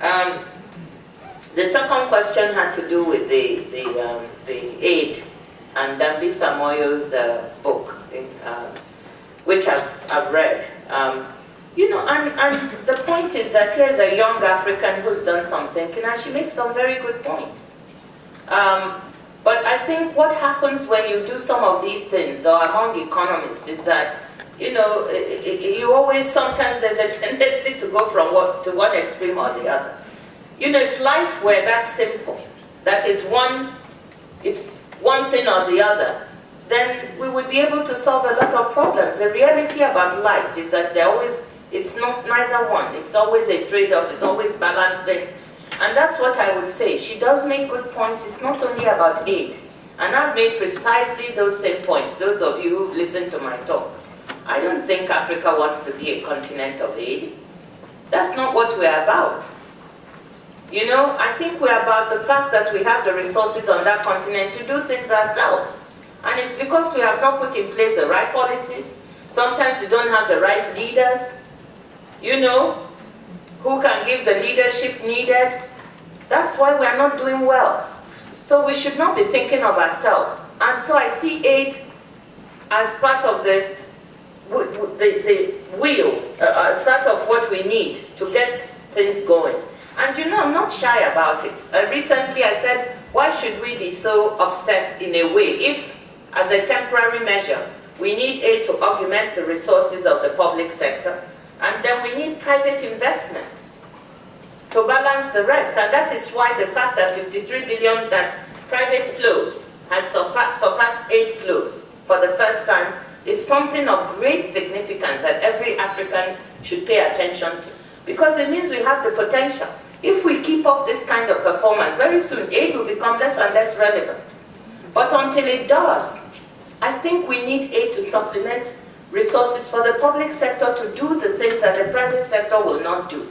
The second question had to do with the aid and Dambisa Moyo's book, which I've read. You know, and the point is that here's a young African who's done something, and she makes some very good points. But I think what happens when you do some of these things, or among economists, is that, you know, you always, sometimes there's a tendency to go from one extreme or the other. You know, if life were that simple, that is it's one thing or the other, then we would be able to solve a lot of problems. The reality about life is that it's not neither one. It's always a trade-off. It's always balancing. And that's what I would say. She does make good points. It's not only about aid. And I've made precisely those same points, those of you who've listened to my talk. I don't think Africa wants to be a continent of aid. That's not what we're about. You know, I think we're about the fact that we have the resources on that continent to do things ourselves. And it's because we have not put in place the right policies. Sometimes we don't have the right leaders, you know, who can give the leadership needed. That's why we're not doing well. So we should not be thinking of ourselves. And so I see aid as part of the wheel, as part of what we need to get things going. And you know, I'm not shy about it. Recently I said, why should we be so upset in a way if, as a temporary measure, we need aid to augment the resources of the public sector, and then we need private investment to balance the rest. And that is why the fact that 53 billion that private flows has surpassed aid flows for the first time is something of great significance that every African should pay attention to, because it means we have the potential. If we keep up this kind of performance, very soon aid will become less and less relevant. But until it does, I think we need aid to supplement resources for the public sector to do the things that the private sector will not do.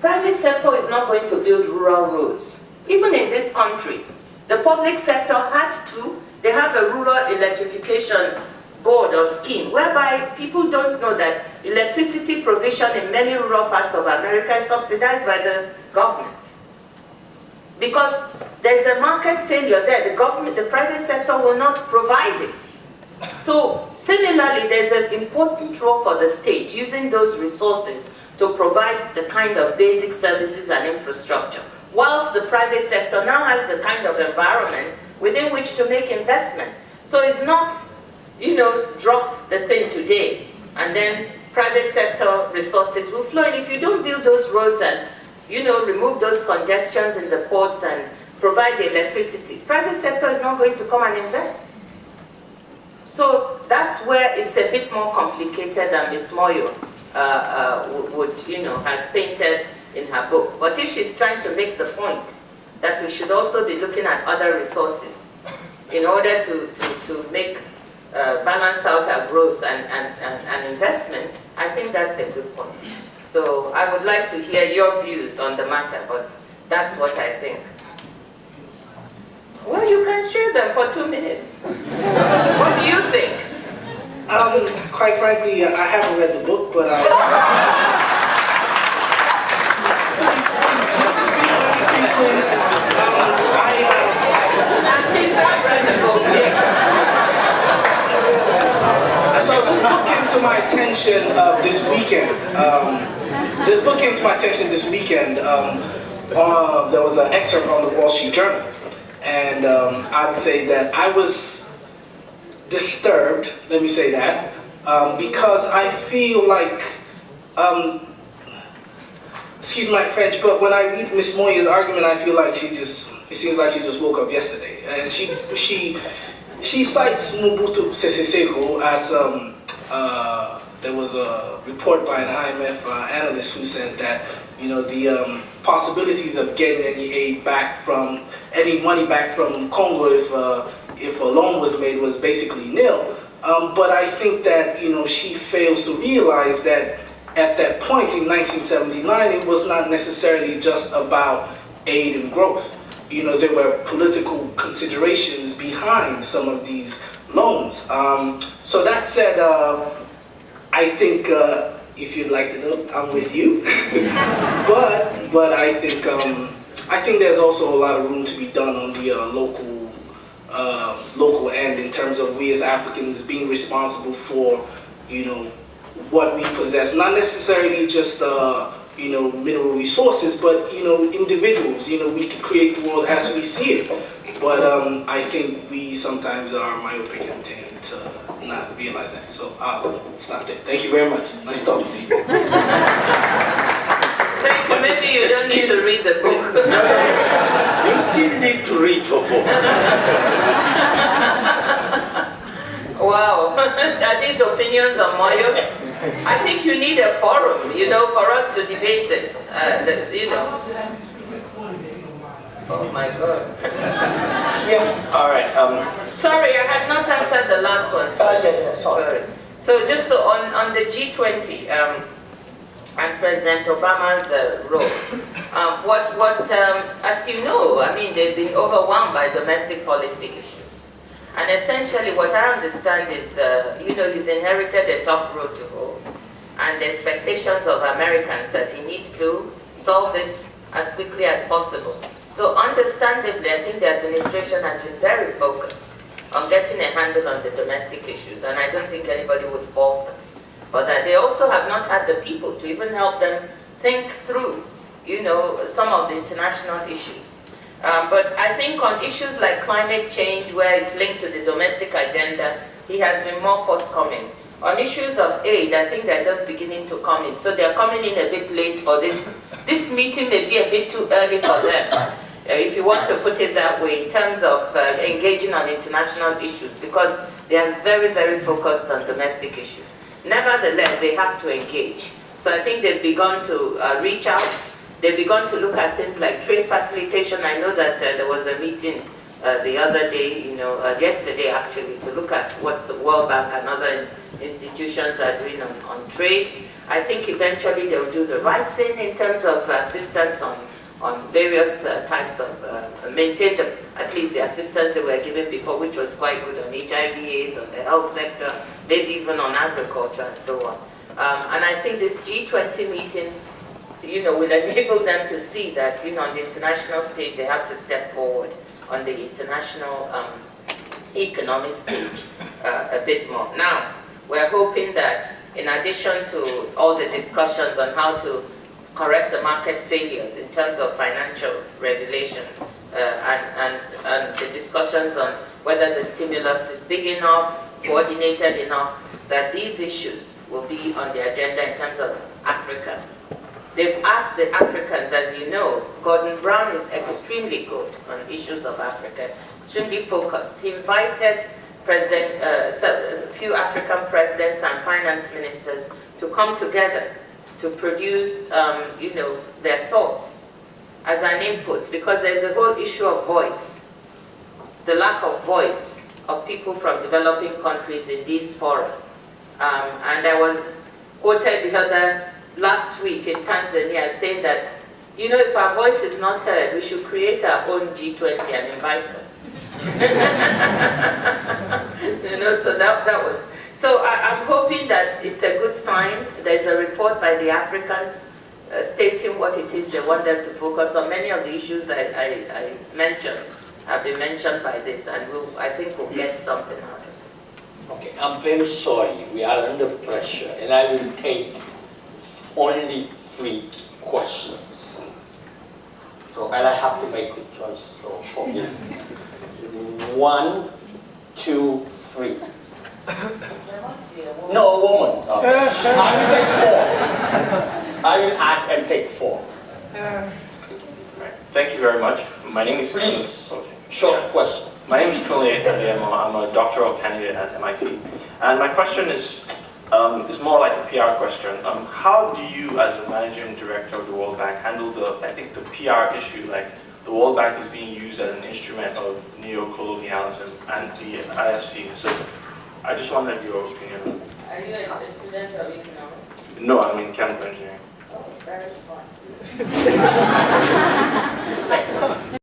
Private sector is not going to build rural roads. Even in this country, the public sector they have a rural electrification board or scheme whereby people don't know that electricity provision in many rural parts of America is subsidized by the government. Because there's a market failure there. The private sector will not provide it. So similarly, there's an important role for the state using those resources to provide the kind of basic services and infrastructure, whilst the private sector now has the kind of environment within which to make investment. So it's not, you know, drop the thing today and then private sector resources will flow. And if you don't build those roads and, you know, remove those congestions in the ports and provide the electricity, private sector is not going to come and invest. So that's where it's a bit more complicated than Ms. Moyo has painted in her book. But if she's trying to make the point that we should also be looking at other resources in order to make balance out our growth and investment, I think that's a good point. So I would like to hear your views on the matter, but that's what I think. Well, you can share them for 2 minutes. What do you think? Quite frankly, I haven't read the book, but So this book came to my attention this weekend. There was an excerpt on the Wall Street Journal. And I'd say that I was disturbed, let me say that, because I feel like, excuse my French, but when I read Ms. Moyo's argument, I feel like it seems like she just woke up yesterday. And she cites Mobutu Sese Seko as, there was a report by an IMF analyst who said that, you know, the possibilities of getting any money back from Congo if a loan was made was basically nil. But I think that, you know, she fails to realize that at that point in 1979, it was not necessarily just about aid and growth. You know, there were political considerations behind some of these loans. So that said, I think if you'd like to know, I'm with you. but I think there's also a lot of room to be done on the local end in terms of we as Africans being responsible for, what we possess. Not necessarily just mineral resources, but individuals. We can create the world as we see it. But I think we sometimes are myopic and tend to not realize that. So I'll stop there. Thank you very much. Nice talking to you. Thank you. Maybe you don't need to read the book. You still need to read your book. Wow. Are these opinions on Moyo? I think you need a forum, for us to debate this. Oh my God. Yeah. All right. Sorry, I had not answered the last one. Sorry. So just on the G20 and President Obama's role, as you know, they've been overwhelmed by domestic policy issues. And essentially what I understand is, he's inherited a tough road to hoe. And the expectations of Americans that he needs to solve this as quickly as possible. So understandably, I think the administration has been very focused on getting a handle on the domestic issues, and I don't think anybody would fault them for that. They also have not had the people to even help them think through, some of the international issues. But I think on issues like climate change, where it's linked to the domestic agenda, he has been more forthcoming. On issues of aid, I think they're just beginning to come in. So they're coming in a bit late for this. This meeting may be a bit too early for them, if you want to put it that way, in terms of engaging on international issues, because they are very, very focused on domestic issues. Nevertheless, they have to engage. So I think they've begun to reach out. They've begun to look at things like trade facilitation. I know that there was a meeting the other day, yesterday actually, to look at what the World Bank and other institutions are doing on trade. I think eventually they'll do the right thing in terms of assistance on various types of, maintain at least the assistance they were given before, which was quite good on HIV/AIDS, on the health sector, maybe even on agriculture and so on. And I think this G20 meeting, will enable them to see that, on the international stage, they have to step forward on the international economic stage a bit more. Now, we're hoping that in addition to all the discussions on how to correct the market failures in terms of financial regulation and the discussions on whether the stimulus is big enough, coordinated enough, that these issues will be on the agenda in terms of Africa. They've asked the Africans, as you know, Gordon Brown is extremely good on issues of Africa, extremely focused. He invited a few African presidents and finance ministers to come together to produce, their thoughts as an input, because there's a whole issue of voice, the lack of voice of people from developing countries in these fora. And I was quoted last week in Tanzania saying that, if our voice is not heard, we should create our own G20 and invite them. So that was. So I'm hoping that it's a good sign. There's a report by the Africans stating what it is they want them to focus on. Many of the issues I mentioned have been mentioned by this, and I think we'll get something out of it. Okay, I'm very sorry. We are under pressure, and I will take only 3 questions. So, and I have to make a choice, so forgive me. 1, 2, 3. There must be a woman. No, a woman. I will take 4. I will add and take 4. Right. Thank you very much. My name is Please, short question. My name is Kunle Adeyemo. I'm a doctoral candidate at MIT. And my question is more like a PR question. How do you, as a managing director of the World Bank, handle the PR issue? Like, the World Bank is being used as an instrument of neo-colonialism and the IFC. So I just wanted your opinion. Are you a student of economics? No, I'm in chemical engineering. Oh, very smart.